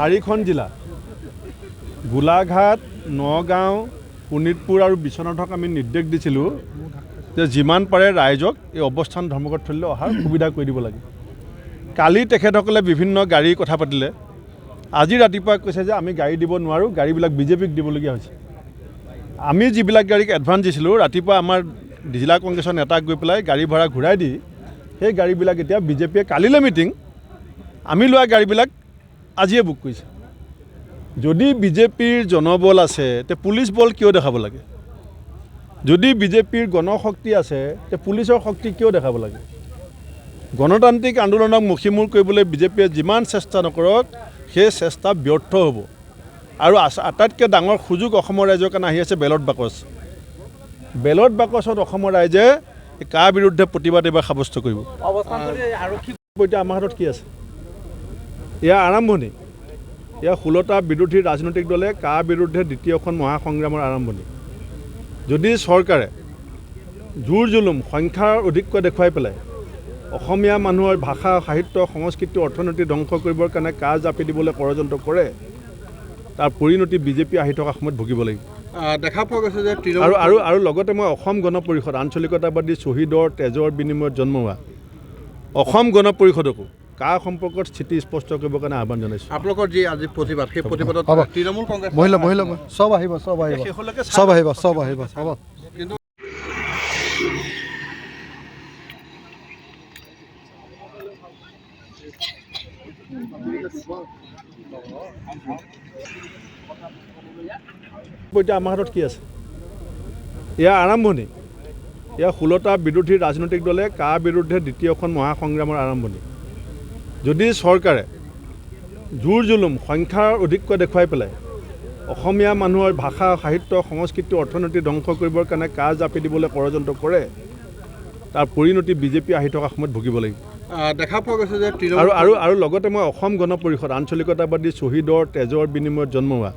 4খন জিলা গোলাঘাট, নগাঁও, শোণিতপুৰ আৰু বিশ্বনাথক আমি নিৰ্দেশ দিছিলোঁ যে যিমান পাৰে ৰাইজক এই অৱস্থান ধৰ্মঘটস্থলীলৈ অহাৰ সুবিধা কৰি দিব লাগে। কালি তেখেতসকলে বিভিন্ন গাড়ীৰ কথা পাতিলে, আজি ৰাতিপুৱা কৈছে যে আমি গাড়ী দিব নোৱাৰোঁ, গাড়ীবিলাক বিজেপিক দিবলগীয়া হৈছে। আমি যিবিলাক গাড়ীক এডভান্স দিছিলোঁ, ৰাতিপুৱা আমাৰ জিলা কংগ্ৰেছৰ নেতাক গৈ পেলাই গাড়ী ভাড়া ঘূৰাই দি সেই গাড়ীবিলাক এতিয়া বিজেপিয়ে কালিলৈ মিটিং, আমি লোৱা গাড়ীবিলাক আজিয়ে বুক কৰিছে। যদি বিজেপিৰ জনবল আছে তে পুলিচ বল কিয় দেখাব লাগে? যদি বিজেপিৰ গণশক্তি আছে তে পুলিচৰ শক্তি কিয় দেখাব লাগে? গণতান্ত্ৰিক আন্দোলনক মষিমূৰ কৰিবলৈ বিজেপিয়ে যিমান চেষ্টা নকৰক সেই চেষ্টা ব্যৰ্থ হ'ব। আৰু আটাইতকৈ ডাঙৰ সুযোগ অসমৰ ৰাইজৰ কাৰণে আহি আছে বেলট বাকচ। বেলট বাকচত অসমৰ ৰাইজে কাৰ বিৰুদ্ধে প্ৰতিবাদ এবাৰ সাব্যস্ত কৰিব। এতিয়া আমাৰ হাতত কি আছে? এয়া আৰম্ভণি। এয়া 16টা বিৰোধী ৰাজনৈতিক দলে কাৰ বিৰুদ্ধে দ্বিতীয়খন মহাসংগ্ৰামৰ আৰম্ভণি। যদি চৰকাৰে জোৰ জুলুম সংখ্যাৰ অধিককৈ দেখুৱাই পেলাই অসমীয়া মানুহৰ ভাষা, সাহিত্য, সংস্কৃতি, অৰ্থনীতি ধ্বংস কৰিবৰ কাৰণে কাৰ জাপি দিবলৈ ষড়যন্ত্ৰ কৰে, তাৰ পৰিণতি বিজেপি আহি থকা সময়ত ভুগিব লাগিব। দেখা পোৱা গৈছে যে আৰু লগতে মই অসম গণ পৰিষদ, আঞ্চলিকতাবাদী শ্বহীদৰ তেজৰ বিনিময়ত জন্ম হোৱা অসম গণ পৰিষদকো কাৰ সম্পৰ্কত স্থিতি স্পষ্ট কৰিবৰ কাৰণে আহ্বান জনাইছোঁ। আপোনালোকৰ যি আজি প্ৰতিবাদ, সেই প্ৰতিবাদত তৃণমূল কংগ্ৰেছ মহিলা চব আহিব হ'ব। কিন্তু এতিয়া আমাৰ হাতত কি আছে? এয়া আৰম্ভণি। এয়া 16টা বিৰোধী ৰাজনৈতিক দলে কাৰ বিৰুদ্ধে দ্বিতীয়খন মহাসংগ্ৰামৰ আৰম্ভণি। যদি চৰকাৰে জোৰ জুলুম সংখ্যাৰ অধিককৈ দেখুৱাই পেলাই অসমীয়া মানুহৰ ভাষা, সাহিত্য, সংস্কৃতি, অৰ্থনীতি ধ্বংস কৰিবৰ কাৰণে কাৰ জাপি দিবলৈ ষড়যন্ত্ৰ কৰে, তাৰ পৰিণতি বিজেপি আহি থকা সময়ত ভুগিব লাগিব। দেখা পোৱা গৈছে যে আৰু লগতে মই অসম গণ পৰিষদ, আঞ্চলিকতাবাদী শ্বহীদৰ তেজৰ বিনিময়ত জন্ম হোৱা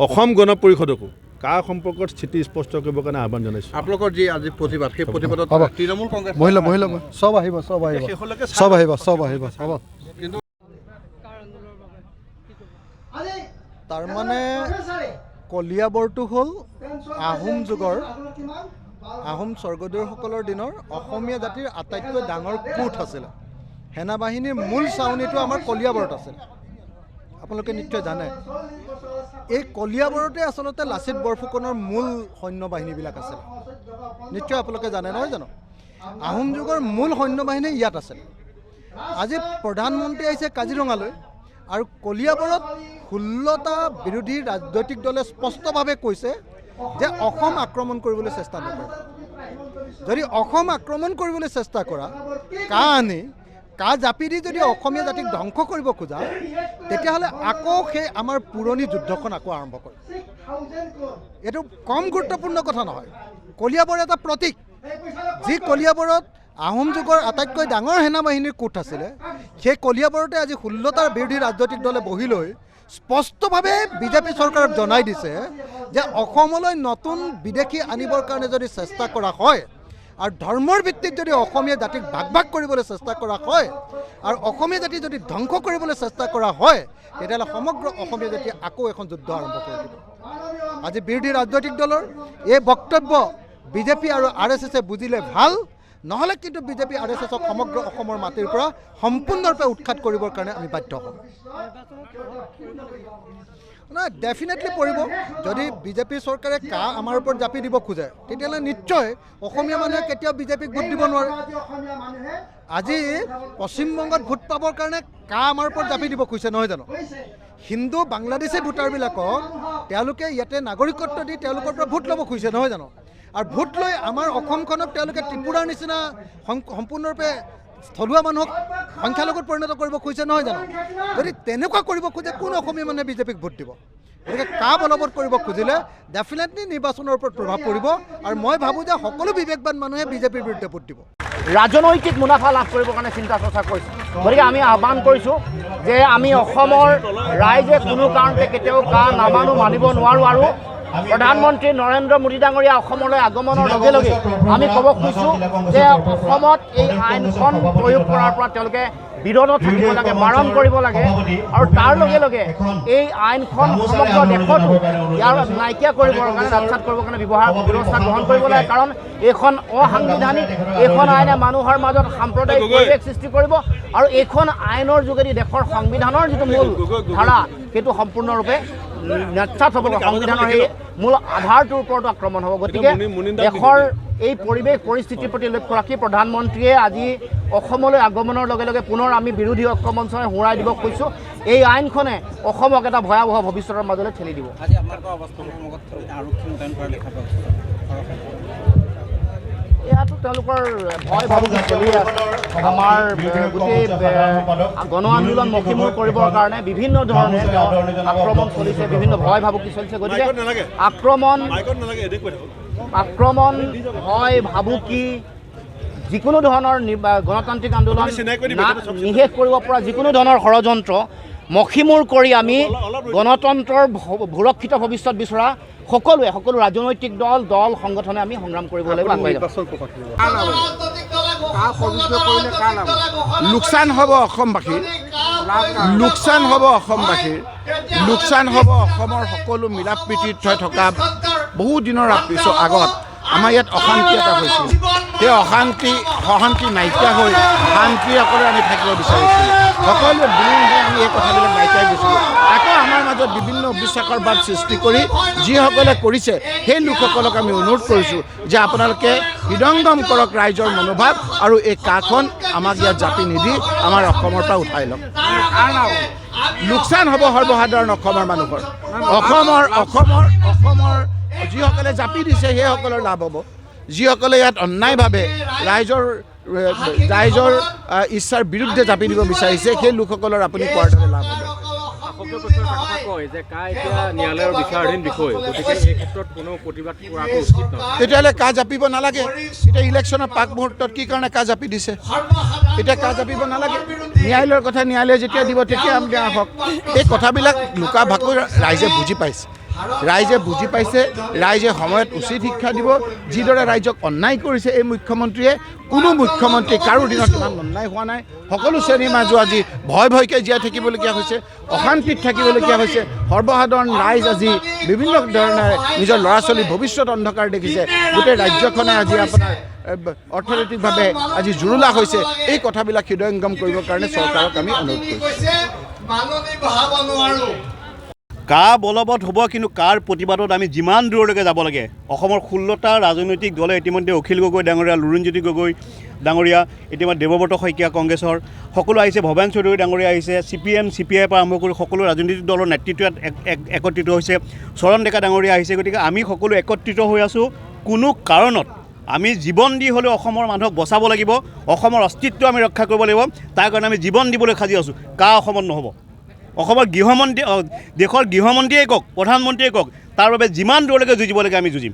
অসম গণ পৰিষদকো কাৰ সম্পৰ্কত স্থিতি স্পষ্ট কৰিবৰ কাৰণে আহ্বান জনাইছোঁ। আপোনালোকৰ যি আজি প্ৰতিবাদ, সেই প্ৰতিবাদত তৃণমূল কংগ্ৰেছ মহিলা চব আহিব হ'ব। কিন্তু তাৰমানে কলিয়াবৰটো হ'ল আহোম যুগৰ, আহোম স্বৰ্গদেউসকলৰ দিনৰ অসমীয়া জাতিৰ আটাইতকৈ ডাঙৰ কোট আছিলে। সেনা বাহিনীৰ মূল চাউনীটো আমাৰ কলিয়াবৰত আছিল, আপোনালোকে নিশ্চয় জানে। এই কলিয়াবৰতে আচলতে লাচিত বৰফুকনৰ মূল সৈন্য বাহিনীবিলাক আছিল, নিশ্চয় আপোনালোকে জানে নহয় জানো? আহোম যুগৰ মূল সৈন্য বাহিনী ইয়াত আছিল। আজি প্ৰধানমন্ত্ৰী আহিছে কাজিৰঙালৈ আৰু কলিয়াবৰত 16টা বিৰোধী ৰাজনৈতিক দলে স্পষ্টভাৱে কৈছে যে অসম আক্ৰমণ কৰিবলৈ চেষ্টা নকৰে। যদি অসম আক্ৰমণ কৰিবলৈ চেষ্টা কৰা, কা জাপি দি যদি অসমীয়া জাতিক ধ্বংস কৰিব খোজা, তেতিয়াহ'লে আকৌ সেই আমাৰ পুৰণি যুদ্ধখন আকৌ আৰম্ভ কৰে। এইটো কম গুৰুত্বপূৰ্ণ কথা নহয়। কলিয়াবৰ এটা প্ৰতীক, যি কলিয়াবৰত আহোম যুগৰ আটাইতকৈ ডাঙৰ সেনা বাহিনীৰ কোট আছিলে, সেই কলিয়াবৰতে আজি 16টা বিৰোধী ৰাজনৈতিক দলে বহি লৈ স্পষ্টভাৱে বিজেপি চৰকাৰক জনাই দিছে যে অসমলৈ নতুন বিদেশী আনিবৰ কাৰণে যদি চেষ্টা কৰা হয় আৰু ধৰ্মৰ ভিত্তিত যদি অসমীয়া জাতিক ভাগ ভাগ কৰিবলৈ চেষ্টা কৰা হয় আৰু অসমীয়া জাতি যদি ধ্বংস কৰিবলৈ চেষ্টা কৰা হয়, তেতিয়াহ'লে সমগ্ৰ অসমীয়া জাতিয়ে আকৌ এখন যুদ্ধ আৰম্ভ কৰি দিব। আজি বিৰোধী ৰাজনৈতিক দলৰ এই বক্তব্য বিজেপি আৰু RSSে বুজিলে ভাল, নহ'লে কিন্তু বিজেপি RSSক সমগ্ৰ অসমৰ মাটিৰ পৰা সম্পূৰ্ণৰূপে উৎখাত কৰিবৰ কাৰণে আমি বাধ্য হ'ম। নাই, ডেফিনেটলি পৰিব। যদি বিজেপি চৰকাৰে আমাৰ ওপৰত জাপি দিব খোজে, তেতিয়াহ'লে নিশ্চয় অসমীয়া মানুহে কেতিয়াও বিজেপিক ভোট দিব নোৱাৰে। আজি পশ্চিমবংগত ভোট পাবৰ কাৰণে আমাৰ ওপৰত জাপি দিব খুজিছে নহয় জানো? হিন্দু বাংলাদেশী ভোটাৰবিলাকক তেওঁলোকে ইয়াতে নাগৰিকত্ব দি তেওঁলোকৰ পৰা ভোট ল'ব খুজিছে নহয় জানো? আৰু ভোট লৈ আমাৰ অসমখনক তেওঁলোকে ত্ৰিপুৰাৰ নিচিনা সম্পূৰ্ণৰূপে থলুৱা মানুহক সংখ্যালঘুত পৰিণত কৰিব খুজিছে নহয় জানো? যদি তেনেকুৱা কৰিব খোজে, কোন অসমীয়া মানুহে বিজেপিক ভোট দিব? গতিকে বলবৎ কৰিব খুজিলে ডেফিনেটলি নিৰ্বাচনৰ ওপৰত প্ৰভাৱ পৰিব। আৰু মই ভাবোঁ যে সকলো বিবেকবান মানুহে বিজেপিৰ বিৰুদ্ধে ভোট দিব। ৰাজনৈতিক মুনাফা লাভ কৰিবৰ কাৰণে চিন্তা চৰ্চা কৰিছে। গতিকে আমি আহ্বান কৰিছোঁ যে আমি অসমৰ ৰাইজে কোনো কাৰণতে কেতিয়াও মানিব নোৱাৰোঁ। আৰু প্ৰধানমন্ত্ৰী নৰেন্দ্ৰ মোদী ডাঙৰীয়া অসমলৈ আগমনৰ লগে লগে আমি ক'ব খুজিছোঁ যে অসমত এই আইনখন প্ৰয়োগ কৰাৰ পৰা তেওঁলোকে বিৰোধত থাকিব লাগে, বাৰণ কৰিব লাগে আৰু তাৰ লগে লগে এই আইনখন সমগ্ৰ দেশতো ইয়াৰ নাইকিয়া কৰিবৰ কাৰণে ৰাজসাত কৰিবৰ কাৰণে ব্যৱস্থা গ্ৰহণ কৰিব লাগে। কাৰণ এইখন অসাংবিধানিক, এইখন আইনে মানুহৰ মাজত সাম্প্ৰদায়িক পৰিৱেশ সৃষ্টি কৰিব আৰু এইখন আইনৰ যোগেদি দেশৰ সংবিধানৰ যিটো মূল ধাৰা সেইটো সম্পূৰ্ণৰূপে নাৎসাত হ'ব, সংবিধানৰ সেই মূল আধাৰটোৰ ওপৰতো আক্ৰমণ হ'ব। গতিকে দেশৰ এই পৰিৱেশ পৰিস্থিতিৰ প্ৰতি লক্ষ্য ৰাখি প্ৰধানমন্ত্ৰীয়ে আজি অসমলৈ আগমনৰ লগে লগে পুনৰ আমি বিৰোধী ঐক্য মঞ্চই সোঁৱৰাই দিব খুজিছোঁ, এই আইনখনে অসমক এটা ভয়াৱহ ভৱিষ্যতৰ মাজলৈ ঠেলি দিব। ইয়াতো তেওঁলোকৰ ভয় ভাবুকি চলি আছে। আমাৰ গোটেই গণ আন্দোলন মষিমূৰ কৰিবৰ কাৰণে বিভিন্ন ধৰণে আক্ৰমণ চলিছে, বিভিন্ন ভয় ভাবুকি চলিছে। গতিকে আক্ৰমণ ভয় ভাবুকি যিকোনো ধৰণৰ গণতান্ত্ৰিক আন্দোলন নিশেষ কৰিব পৰা যিকোনো ধৰণৰ ষড়যন্ত্ৰ মষিমূৰ কৰি আমি গণতন্ত্ৰৰ সুৰক্ষিত ভৱিষ্যত বিচৰা সকলো ৰাজনৈতিক দল সংগঠনে আমি সংগ্ৰাম কৰিব লাগিব, আগুৱাই যাব। লোকচান হ'ব অসমবাসীৰ, লোকচান হ'ব অসমবাসীৰ, লোকচান হ'ব অসমৰ সকলো মিলা প্ৰীতিত থকা বহু দিনৰ আগত আমাৰ ইয়াত অশান্তি এটা হৈছিল। সেই অশান্তি নাইকিয়া হৈ শান্তিৰে অকলে আমি থাকিব বিচাৰিছিলোঁ। সকলোৱে বিলীন হৈ আমি এই কথাবিলাক নাইকিয়াই গৈছিলোঁ। আকৌ আমাৰ মাজত বিভিন্ন অবিশ্বাসৰ ভাৱ সৃষ্টি কৰি যিসকলে কৰিছে সেই লোকসকলক আমি অনুৰোধ কৰিছোঁ যে আপোনালোকে হৃদয়ংগম কৰক ৰাইজৰ মনোভাৱ আৰু এই কাখন আমাক ইয়াত জাপি নিদি আমাৰ অসমৰ পৰা উঠাই লওক। লোকচান হ'ব সৰ্বসাধাৰণ অসমৰ মানুহৰ, অসমৰ যিসকলে জাপি দিছে সেইসকলৰ লাভ হ'ব। যিসকলে ইয়াত অন্যায়ভাৱে ৰাইজৰ ইচ্ছাৰ বিৰুদ্ধে জাপি দিব বিচাৰিছে সেই লোকসকলৰ আপুনি কোৱাৰ দৰে লাভ হ'ব। তেতিয়াহ'লে কা জাপিব নালাগে। এতিয়া ইলেকশ্যনৰ পাক মুহূৰ্তত কি কাৰণে কা জাপি দিছে? এতিয়া কা জাপিব নালাগে। ন্যায়ালয়ৰ কথা ন্যায়ালয়ে যেতিয়া দিব তেতিয়া আমি আহক। এই কথাবিলাক লুকা ভাকু ৰাইজে বুজি পাইছে, ৰাইজে সময়ত উচিত শিক্ষা দিব। যিদৰে ৰাইজক অন্যায় কৰিছে এই মুখ্যমন্ত্ৰীয়ে, কোনো মুখ্যমন্ত্ৰী কাৰো দিনত ইমান অন্যায় হোৱা নাই। সকলো শ্ৰেণীৰ মাজত আজি ভয়কৈ জীয়াই থাকিবলগীয়া হৈছে, অশান্তিত থাকিবলগীয়া হৈছে। সৰ্বসাধাৰণ ৰাইজ আজি বিভিন্ন ধৰণে নিজৰ ল'ৰা ছোৱালীৰ ভৱিষ্যত অন্ধকাৰ দেখিছে। গোটেই ৰাজ্যখনে আজি আপোনাৰ অৰ্থনৈতিকভাৱে আজি জুৰুলা হৈছে। এই কথাবিলাক হৃদয়ংগম কৰিবৰ কাৰণে চৰকাৰক আমি অনুৰোধ কৰিছোঁ। কা বলবৎ হ'ব, কিন্তু কাৰ প্ৰতিবাদত আমি যিমান দূৰলৈকে যাব লাগে। অসমৰ 16টা ৰাজনৈতিক দলে ইতিমধ্যে অখিল গগৈ ডাঙৰীয়া, লুৰিণজ্যোতি গগৈ ডাঙৰীয়া, ইতিমধ্যে দেৱব্ৰত শইকীয়া কংগ্ৰেছৰ সকলো আহিছে, ভৱেন চৌধুৰী ডাঙৰীয়া আহিছে, CPM CPI পৰা আৰম্ভ কৰি সকলো ৰাজনৈতিক দলৰ নেতৃত্বত একত্ৰিত হৈছে, চৰণ ডেকা ডাঙৰীয়া আহিছে। গতিকে আমি সকলো একত্ৰিত হৈ আছোঁ। কোনো কাৰণত আমি জীৱন দি হ'লেও অসমৰ মানুহক বচাব লাগিব, অসমৰ অস্তিত্ব আমি ৰক্ষা কৰিব লাগিব। তাৰ কাৰণে আমি জীৱন দিবলৈ সাজি আছোঁ। কা অসমত নহ'ব। অসমৰ গৃহমন্ত্ৰী, দেশৰ গৃহমন্ত্ৰীয়ে কওক, প্ৰধানমন্ত্ৰীয়ে কওক, তাৰ বাবে যিমান দূৰলৈকে যুঁজিব লাগে আমি যুঁজিম।